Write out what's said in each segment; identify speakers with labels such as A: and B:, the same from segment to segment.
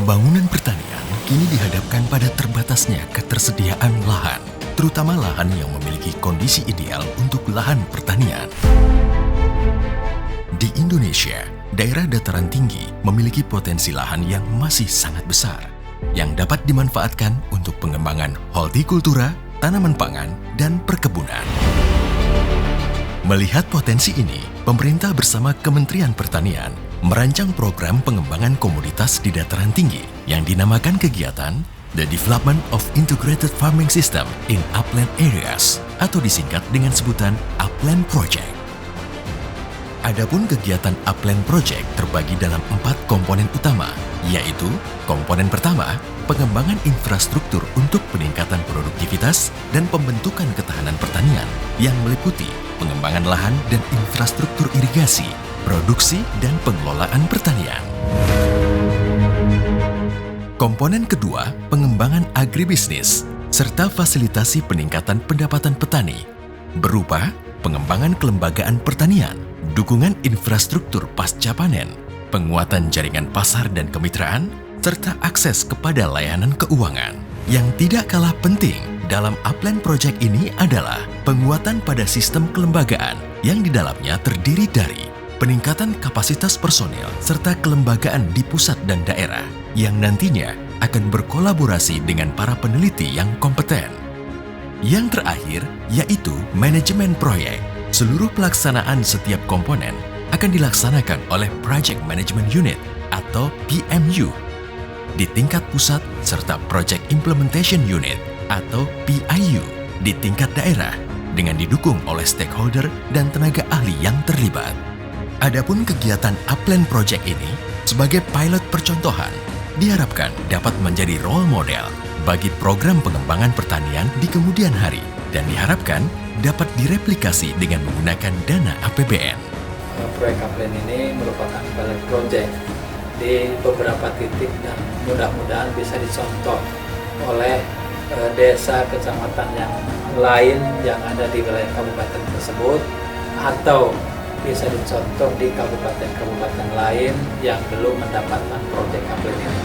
A: Pembangunan pertanian kini dihadapkan pada terbatasnya ketersediaan lahan, terutama lahan yang memiliki kondisi ideal untuk lahan pertanian. Di Indonesia, daerah dataran tinggi memiliki potensi lahan yang masih sangat besar, yang dapat dimanfaatkan untuk pengembangan hortikultura, tanaman pangan, dan perkebunan. Melihat potensi ini, pemerintah bersama Kementerian Pertanian merancang program pengembangan komoditas di dataran tinggi yang dinamakan kegiatan The Development of Integrated Farming System in Upland Areas atau disingkat dengan sebutan Upland Project. Adapun kegiatan Upland Project terbagi dalam 4 komponen utama, yaitu komponen pertama, pengembangan infrastruktur untuk peningkatan produktivitas dan pembentukan ketahanan pertanian yang meliputi pengembangan lahan dan infrastruktur irigasi, produksi dan pengelolaan pertanian. Komponen kedua, pengembangan agribisnis serta fasilitasi peningkatan pendapatan petani berupa pengembangan kelembagaan pertanian, dukungan infrastruktur pasca panen, penguatan jaringan pasar dan kemitraan, serta akses kepada layanan keuangan. Yang tidak kalah penting dalam Upland Project ini adalah penguatan pada sistem kelembagaan yang di dalamnya terdiri dari peningkatan kapasitas personil serta kelembagaan di pusat dan daerah yang nantinya akan berkolaborasi dengan para peneliti yang kompeten. Yang terakhir yaitu manajemen proyek. Seluruh pelaksanaan setiap komponen akan dilaksanakan oleh Project Management Unit atau PMU di tingkat pusat serta Project Implementation Unit atau PIU di tingkat daerah dengan didukung oleh stakeholder dan tenaga ahli yang terlibat. Adapun kegiatan Upland Project ini sebagai pilot percontohan diharapkan dapat menjadi role model bagi program pengembangan pertanian di kemudian hari dan diharapkan dapat direplikasi dengan menggunakan dana APBN.
B: Proyek Upland ini merupakan pilot project di beberapa titik dan mudah-mudahan bisa dicontoh oleh desa kecamatan yang lain yang ada di wilayah kabupaten tersebut atau bisa dicontoh di kabupaten-kabupaten lain yang belum mendapatkan proyek Upland ini.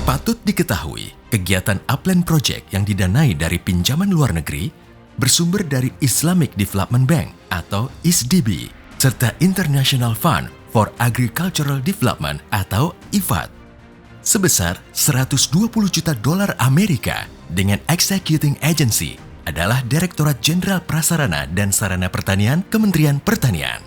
A: Patut diketahui, kegiatan Upland Project yang didanai dari pinjaman luar negeri bersumber dari Islamic Development Bank atau ISDB, serta International Fund for Agricultural Development atau IFAD, sebesar $120 juta Amerika dengan Executing Agency adalah Direktorat Jenderal Prasarana dan Sarana Pertanian Kementerian Pertanian.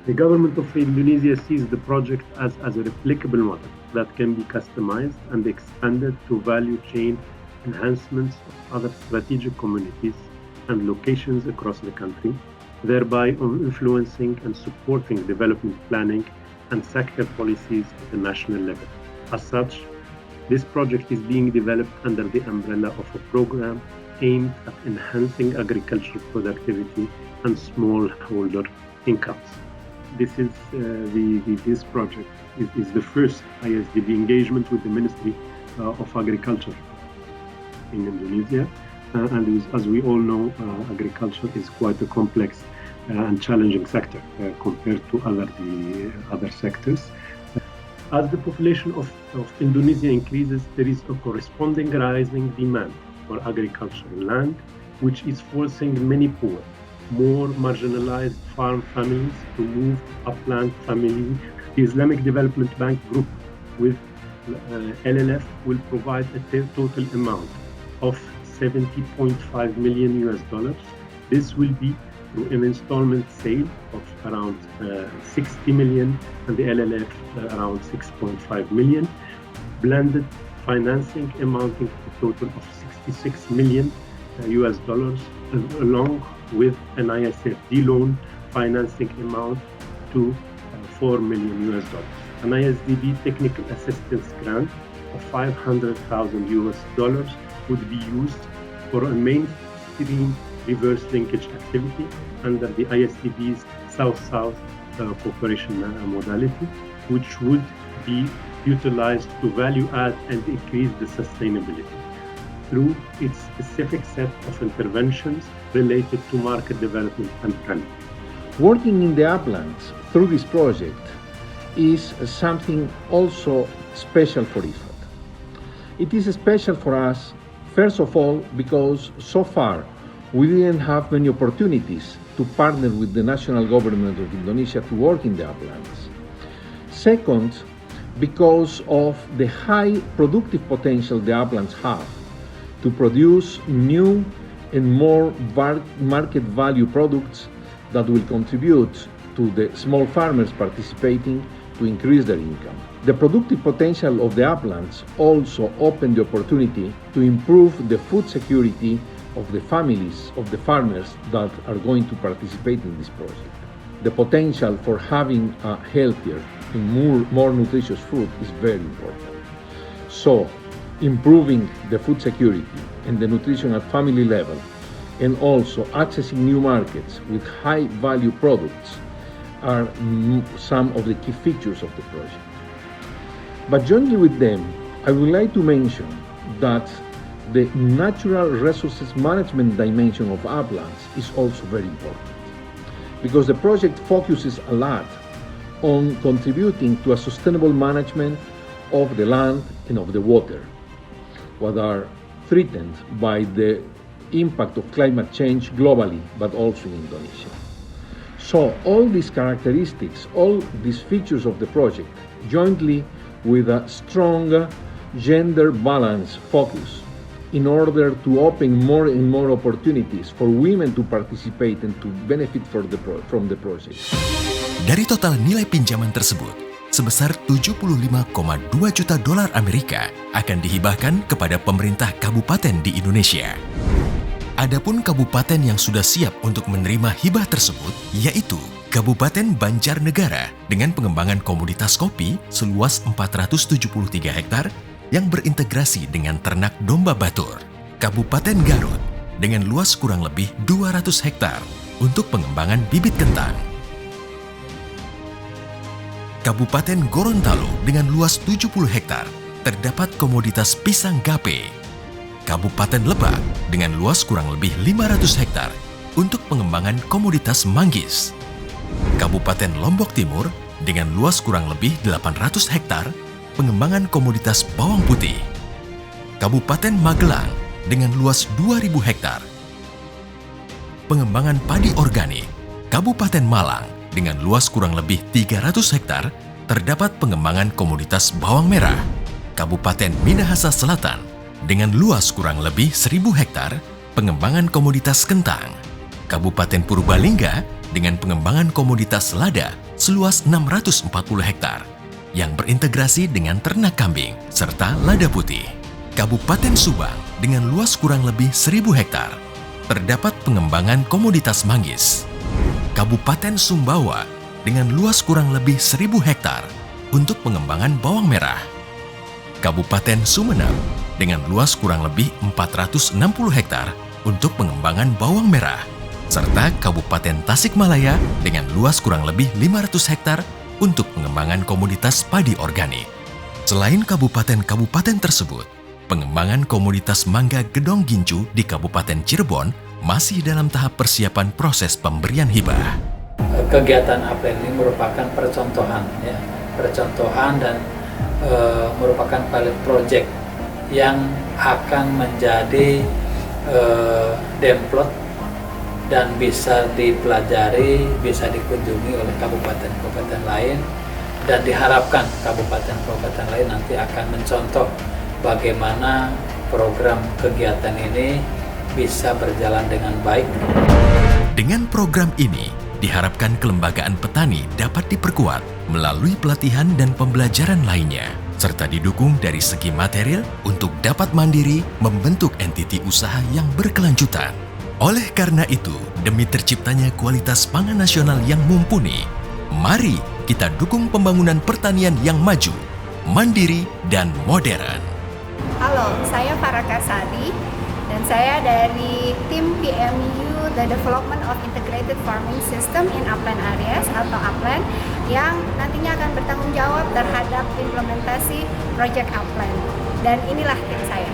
C: The government of Indonesia sees the project as a replicable model that can be customized and expanded to value chain enhancements of other strategic communities and locations across the country, thereby influencing and supporting development planning and sector policies at the national level. As such, this project is being developed under the umbrella of a program aimed at enhancing agricultural productivity and smallholder incomes. This project is the first ISDB engagement with the Ministry of Agriculture in Indonesia. And as we all know, agriculture is quite a complex and challenging sector compared to other sectors. As the population of Indonesia increases, there is a corresponding rising demand for agricultural land, which is forcing many poor, more marginalized farm families to move upland family. The Islamic Development Bank Group with LLF will provide a total amount of $70.5 million. This will be through an installment sale of around 60 million and the LLF around 6.5 million, blended financing amounting to a total of $66 million along with an ISFD loan financing amount to $4 million. An ISDB technical assistance grant of $500,000 would be used for a mainstream reverse linkage activity under the ISDB's South-South cooperation modality, which would be utilized to value add and increase the sustainability through its specific set of interventions related to market development and planning.
D: Working in the uplands through this project is something also special for IFAD. It is special for us, first of all, because so far we didn't have many opportunities to partner with the national government of Indonesia to work in the uplands. Second, because of the high productive potential the uplands have to produce new and more market value products that will contribute to the small farmers participating to increase their income. The productive potential of the uplands also opened the opportunity to improve the food security of the families of the farmers that are going to participate in this project. The potential for having a healthier and more nutritious food is very important. So, improving the food security and the nutrition at family level, and also accessing new markets with high value products are some of the key features of the project. But jointly with them, I would like to mention that the natural resources management dimension of uplands is also very important, because the project focuses a lot on contributing to a sustainable management of the land and of the water, what are threatened by the impact of climate change globally, but also in Indonesia. So all these characteristics, all these features of the project, jointly with a strong gender balance focus, in order to open more and more opportunities for women to participate and to benefit from the project.
A: Dari total nilai pinjaman tersebut, sebesar 75,2 juta dolar Amerika akan dihibahkan kepada pemerintah kabupaten di Indonesia. Adapun kabupaten yang sudah siap untuk menerima hibah tersebut, yaitu Kabupaten Banjarnegara dengan pengembangan komoditas kopi seluas 473 hektar yang berintegrasi dengan ternak domba batur. Kabupaten Garut dengan luas kurang lebih 200 hektar untuk pengembangan bibit kentang. Kabupaten Gorontalo dengan luas 70 hektar terdapat komoditas pisang gape. Kabupaten Lebak dengan luas kurang lebih 500 hektar untuk pengembangan komoditas manggis. Kabupaten Lombok Timur dengan luas kurang lebih 800 hektar pengembangan komoditas bawang putih. Kabupaten Magelang dengan luas 2.000 hektar pengembangan padi organik. Kabupaten Malang dengan luas kurang lebih 300 hektar terdapat pengembangan komoditas bawang merah. Kabupaten Minahasa Selatan dengan luas kurang lebih 1.000 hektar pengembangan komoditas kentang. Kabupaten Purbalingga dengan pengembangan komoditas lada seluas 640 hektar yang berintegrasi dengan ternak kambing serta lada putih. Kabupaten Subang dengan luas kurang lebih 1.000 hektar terdapat pengembangan komoditas manggis. Kabupaten Sumbawa dengan luas kurang lebih 1.000 hektar untuk pengembangan bawang merah. Kabupaten Sumeneb dengan luas kurang lebih 460 hektar untuk pengembangan bawang merah, serta Kabupaten Tasikmalaya dengan luas kurang lebih 500 hektar untuk pengembangan komoditas padi organik. Selain kabupaten-kabupaten tersebut, pengembangan komoditas mangga gedong gincu di Kabupaten Cirebon masih dalam tahap persiapan proses pemberian hibah.
B: Kegiatan Upland ini merupakan percontohan dan merupakan pilot project yang akan menjadi template dan bisa dipelajari, bisa dikunjungi oleh kabupaten-kabupaten lain, dan diharapkan kabupaten-kabupaten lain nanti akan mencontoh bagaimana program kegiatan ini bisa berjalan dengan baik.
A: Dengan program ini, diharapkan kelembagaan petani dapat diperkuat melalui pelatihan dan pembelajaran lainnya, serta didukung dari segi material untuk dapat mandiri membentuk entiti usaha yang berkelanjutan. Oleh karena itu, demi terciptanya kualitas pangan nasional yang mumpuni, mari kita dukung pembangunan pertanian yang maju, mandiri, dan modern.
E: Halo, saya Farah Kasadi dan saya dari tim PMU, The Development of Integrated Farming System in Upland Areas atau Upland, yang nantinya akan bertanggung jawab terhadap implementasi Project Upland. Dan inilah tim saya.